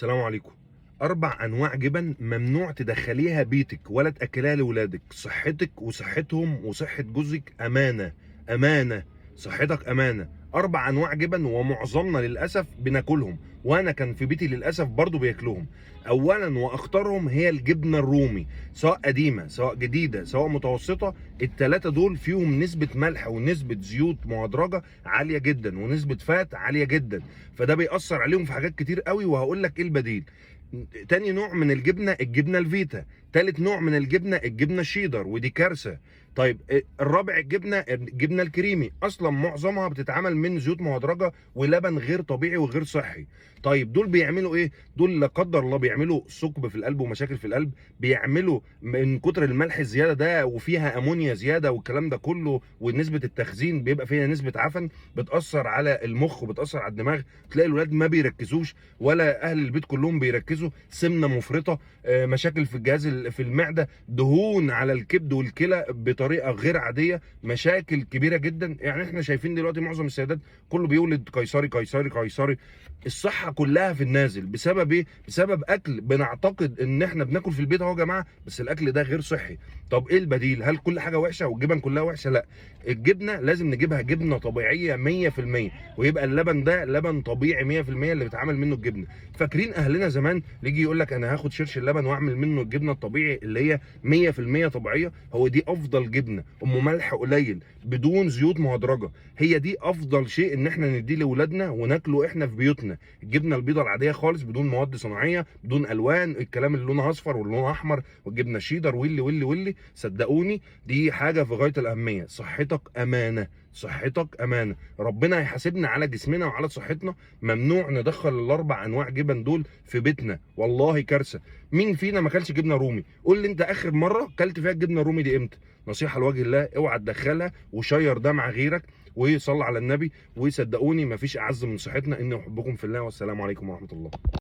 السلام عليكم. 4 أنواع جبن ممنوع تدخليها بيتك ولا تأكليها لولادك، صحتك وصحتهم وصحة جوزك أمانة، أمانة، صحتك أمانة. 4 أنواع جبن ومعظمنا للأسف بناكلهم، وأنا كان في بيتي للأسف برضو بياكلوهم. أولا وأخطرهم هي الجبنة الرومي، سواء قديمة سواء جديدة سواء متوسطة. التلاتة دول فيهم نسبة ملح ونسبة زيوت مهدرجة عالية جدا ونسبة فات عالية جدا، فده بيأثر عليهم في حاجات كتير قوي، وهقول لك ايه البديل. تاني نوع من الجبنه الجبنه الفيتا. تالت نوع من الجبنه الجبنه الشيدر، ودي كارثه. طيب الرابع الجبنه الكريمي، اصلا معظمها بتتعمل من زيوت مهدرجه ولبن غير طبيعي وغير صحي. طيب دول بيعملوا ايه؟ دول لا قدر الله بيعملوا ثقب في القلب ومشاكل في القلب، بيعملوا من كتر الملح الزياده ده وفيها امونيا زياده والكلام ده كله، ونسبه التخزين بيبقى فيها نسبه عفن بتاثر على المخ وبتاثر على الدماغ. تلاقي الولاد ما بيركزوش ولا اهل البيت كلهم بيركزوا، سمنه مفرطه، مشاكل في الجهاز في المعده، دهون على الكبد والكلى بطريقه غير عاديه، مشاكل كبيره جدا. يعني احنا شايفين دلوقتي معظم السيدات كله بيولد قيصري قيصري قيصري. الصحه كلها في النازل بسبب ايه؟ بسبب اكل بنعتقد ان احنا بناكل في البيت اهو يا جماعه، بس الاكل ده غير صحي. طب ايه البديل؟ هل كل حاجه وحشه والجبن كلها وحشه؟ لا، الجبنه لازم نجيبها جبنه طبيعيه 100%، ويبقى اللبن ده لبن طبيعي 100% اللي بيتعمل منه الجبنه. فاكرين اهلنا زمان يجي يقول لك انا هاخد شرش اللبن واعمل منه الجبنه الطبيعي اللي هي 100% طبيعيه؟ هو دي افضل جبنه، ام ملح قليل بدون زيوت مهدرجه. هي دي افضل شيء ان احنا نديه لاولادنا وناكله احنا في بيوتنا. الجبنه البيضاء العاديه خالص بدون مواد صناعيه بدون الوان، الكلام اللي لونها اصفر واللي لونها احمر، والجبنه شيدر واللي صدقوني دي حاجه في غايه الاهميه. صحتك امانه، صحتك امانه، ربنا هيحاسبنا على جسمنا وعلى صحتنا. ممنوع ندخل الاربع انواع جبن دول في بيتنا، والله كارثه. مين فينا ما كلش جبنه رومي؟ قول لي انت اخر مره كلت فيها الجبنه الرومي دي امتى؟ نصيحه لوجه الله، اوعى تدخلها وشير ده مع غيرك وصلى على النبي. وصدقوني مفيش اعز من صحتنا. اني احبكم في الله، والسلام عليكم ورحمه الله.